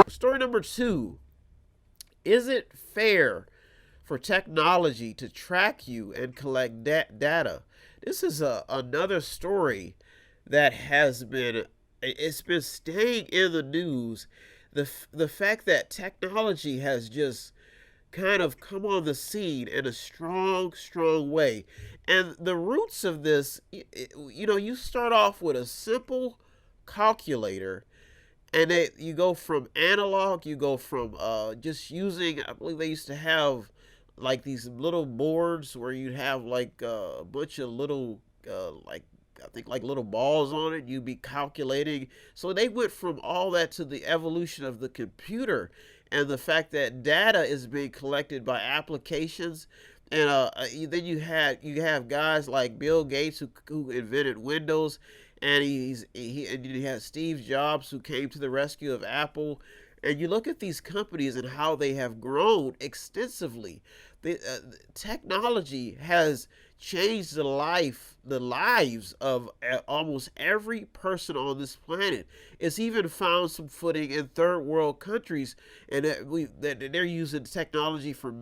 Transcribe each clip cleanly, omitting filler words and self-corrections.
Story number two. Is it fair for technology to track you and collect data? This is another story that has been it's been staying in the news. The fact that technology has just kind of come on the scene in a strong way, and the roots of this, you start off with a simple calculator, and you go from analog, you go from just using, I believe they used to have like these little boards where you'd have like a bunch of little like, I think, like little balls on it. You'd be calculating. So they went from all that to the evolution of the computer, and the fact that data is being collected by applications. And then you have guys like Bill Gates who invented Windows, and and you have Steve Jobs who came to the rescue of Apple. And you look at these companies and how they have grown extensively. Technology has changed the lives of almost every person on this planet. It's even found some footing in third world countries, and that they're using technology for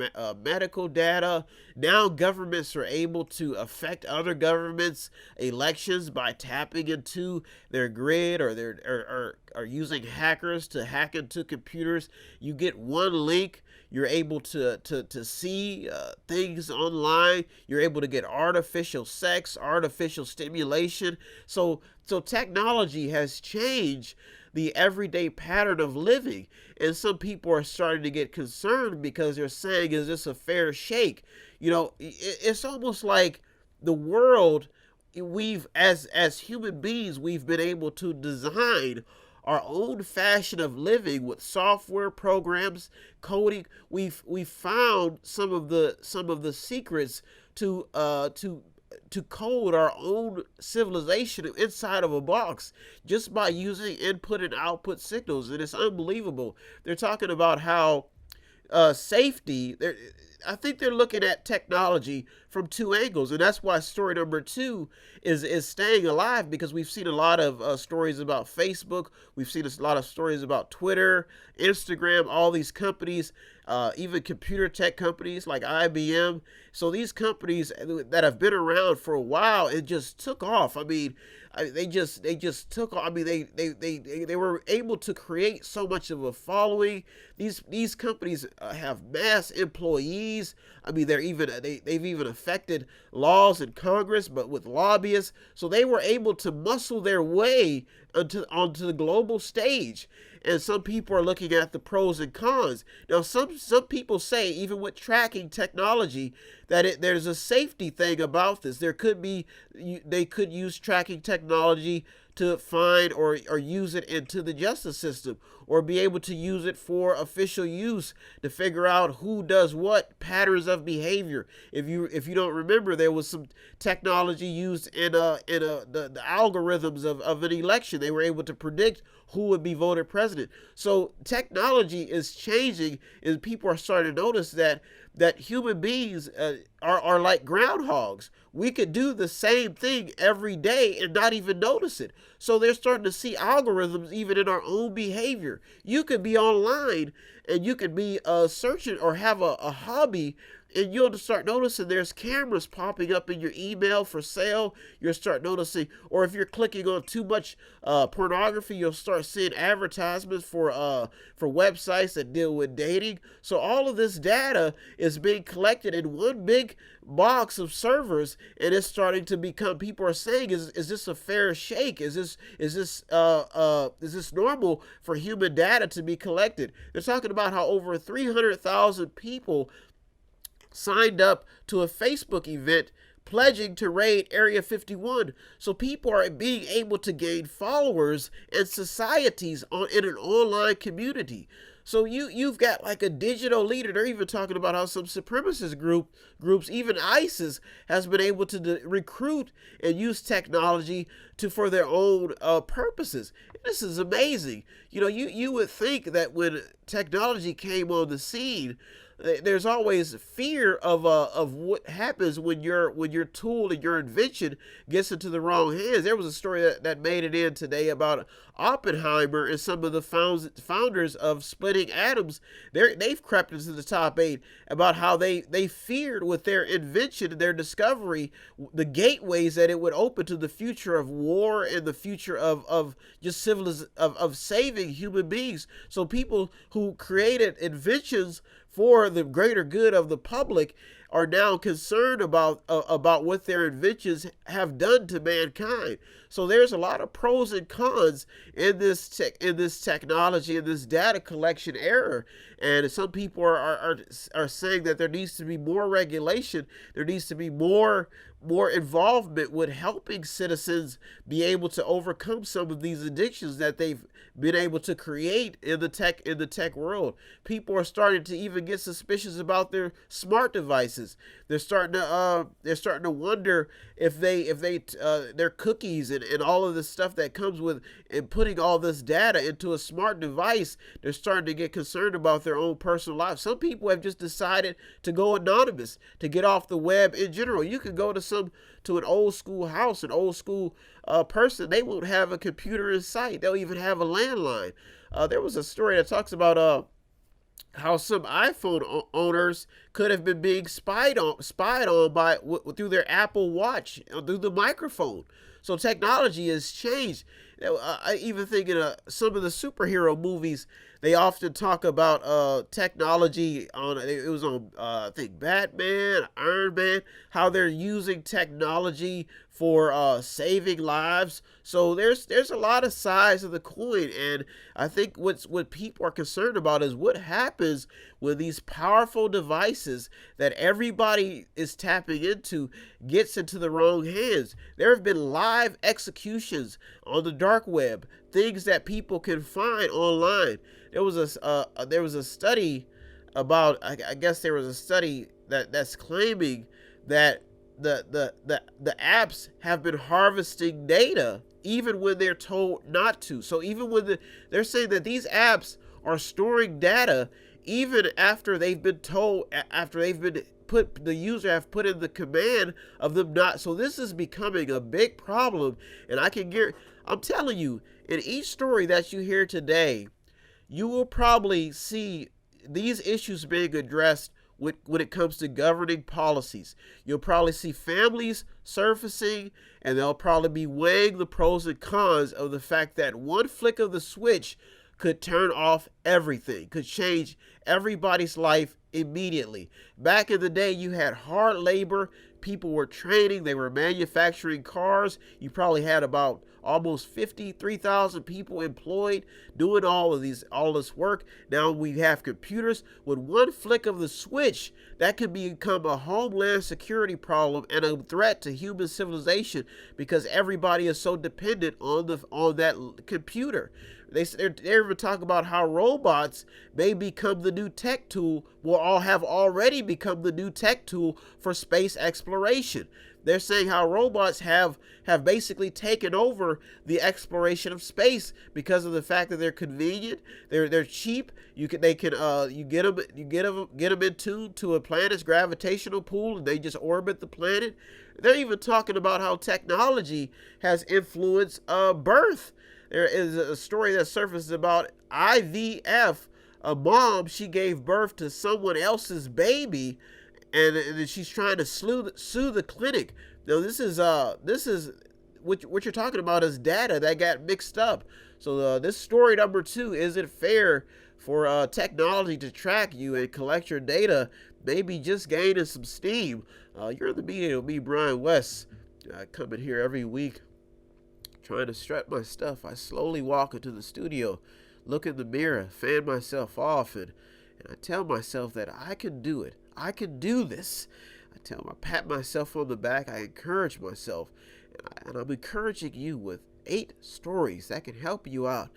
medical data. Now governments are able to affect other governments' elections by tapping into their grid, or are using hackers to hack into computers. You get one link, you're able to see things online. You're able to get artificial sex, artificial stimulation. So technology has changed the everyday pattern of living, and some people are starting to get concerned because they're saying, "Is this a fair shake?" It's almost like the world, we've as human beings, we've been able to design our own fashion of living with software programs, coding. We've found some of the secrets to code our own civilization inside of a box, just by using input and output signals, and it's unbelievable. They're talking about how safety. I think they're looking at technology from two angles, and that's why story number two is staying alive, because we've seen a lot of stories about Facebook, we've seen a lot of stories about Twitter, Instagram, all these companies, even computer tech companies like IBM. So these companies that have been around for a while, it just took off. I mean, they just took off. I mean, they were able to create so much of a following. These companies have mass employees. I mean, they've even affected laws in Congress, but with lobbyists. So they were able to muscle their way onto the global stage. And some people are looking at the pros and cons. Now, some people say, even with tracking technology, that there's a safety thing about this. They could use tracking technology to find or use it into the justice system, or be able to use it for official use to figure out who does what, patterns of behavior. If you don't remember, there was some technology used in the algorithms of an election. They were able to predict who would be voted president. So technology is changing, and people are starting to notice that human beings are like groundhogs. We could do the same thing every day and not even notice it. So they're starting to see algorithms even in our own behavior. You could be online and you could be searching or have a hobby, and you'll start noticing there's cameras popping up in your email for sale. You'll start noticing, or if you're clicking on too much pornography, you'll start seeing advertisements for websites that deal with dating. So all of this data is being collected in one big box of servers, and it's starting to become. People are saying, "Is this a fair shake? Is this normal for human data to be collected?" They're talking about how over 300,000 people signed up to a Facebook event pledging to raid Area 51. So people are being able to gain followers and societies in an online community. So you've got like a digital leader. They're even talking about how some supremacist groups, even ISIS, has been able to recruit and use technology to for their own purposes. This is amazing. You would think that when technology came on the scene, there's always fear of what happens when your tool and your invention gets into the wrong hands. There was a story that made it in today about Oppenheimer and some of the founders of splitting atoms. They've crept into the top 8 about how they feared with their invention and their discovery the gateways that it would open to the future of war and the future of just of saving human beings. So people who created inventions for the greater good of the public are now concerned about what their inventions have done to mankind. So there's a lot of pros and cons in this technology, in this data collection era. And some people are saying that there needs to be more regulation. There needs to be more involvement with helping citizens be able to overcome some of these addictions that they've been able to create in the tech world. People are starting to even get suspicious about their smart devices. They're starting to wonder if their cookies and all of this stuff that comes with and putting all this data into a smart device. They're starting to get concerned about their own personal lives. Some people have just decided to go anonymous, to get off the web in general. You can go to an old school house, an old school person. They won't have a computer in sight. They'll even have a landline. There was a story that talks about how some iPhone owners could have been being spied on through their Apple Watch, through the microphone. So technology has changed. I even think in some of the superhero movies, they often talk about technology it was on I think Batman, Iron Man, how they're using technology for saving lives. So there's a lot of sides of the coin, and I think what people are concerned about is what happens when these powerful devices that everybody is tapping into gets into the wrong hands. There have been live executions on the dark web, things that people can find online. There was a study about, I guess there was a study that's claiming that the apps have been harvesting data even when they're told not to. So even when they're saying that these apps are storing data even after they've been told, after they've been the user have put in the command of them not. So this is becoming a big problem, and I'm telling you, in each story that you hear today, you will probably see these issues being addressed when it comes to governing policies. You'll probably see families surfacing, and they'll probably be weighing the pros and cons of the fact that one flick of the switch could turn off everything, could change everybody's life immediately. Back in the day, you had hard labor. People were training. They were manufacturing cars. You probably had about almost 53,000 people employed doing all this work. Now we have computers. With one flick of the switch, that can become a homeland security problem and a threat to human civilization because everybody is so dependent on that computer. They even talk about how robots may become the new tech tool, will all have already become the new tech tool for space exploration. They're saying how robots have basically taken over the exploration of space because of the fact that they're convenient, they're cheap. You get them in tune to a planet's gravitational pull, and they just orbit the planet. They're even talking about how technology has influenced birth. There is a story that surfaces about IVF. A mom, she gave birth to someone else's baby, and she's trying to sue the clinic. Now this is what you're talking about is data that got mixed up. So this story number 2, is it fair for technology to track you and collect your data, maybe just gaining some steam? You're in the Mediator with me, Brian West, coming here every week, trying to strut my stuff. I slowly walk into the studio, look in the mirror, fan myself off, and I tell myself that I can do it. I can do this. I pat myself on the back. I encourage myself, and I'm encouraging you with 8 stories that can help you out.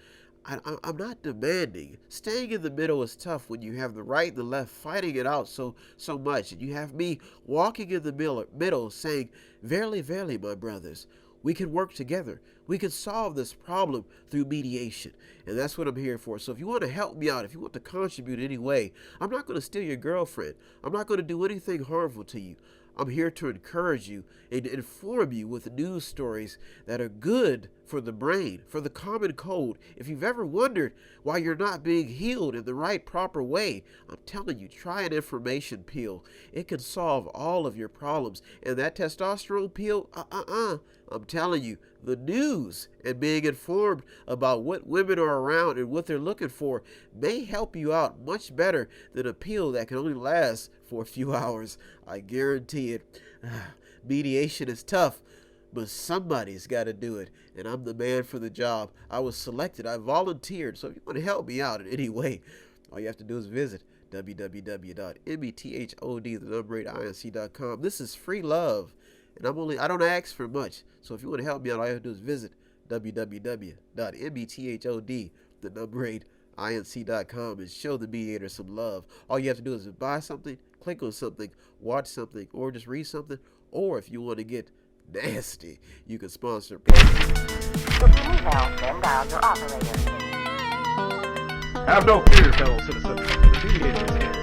I'm not demanding. Staying in the middle is tough when you have the right and the left fighting it out so much, and you have me walking in the middle saying, "Verily, verily, my brothers, We can work together. We can solve this problem through mediation. And that's what I'm here for. So if you want to help me out, if you want to contribute in any way, I'm not going to steal your girlfriend. I'm not going to do anything harmful to you. I'm here to encourage you and inform you with news stories that are good for the brain, for the common cold. If you've ever wondered why you're not being healed in the right, proper way, I'm telling you, try an information pill. It can solve all of your problems. And that testosterone pill, I'm telling you, the news and being informed about what women are around and what they're looking for may help you out much better than a pill that can only last for a few hours. I guarantee it. Mediation is tough, but somebody's got to do it, and I'm the man for the job. I was selected. I volunteered. So if you want to help me out in any way, all you have to do is visit www.method.inc.com. This is free love. And I don't ask for much. So if you want to help me out, all you have to do is visit www.method.inc.com and show the mediator some love. All you have to do is buy something, click on something, watch something, or just read something. Or if you want to get nasty, you can sponsor. If you need help, then dial your operator. Have no fear, fellow citizens. The mediator is here.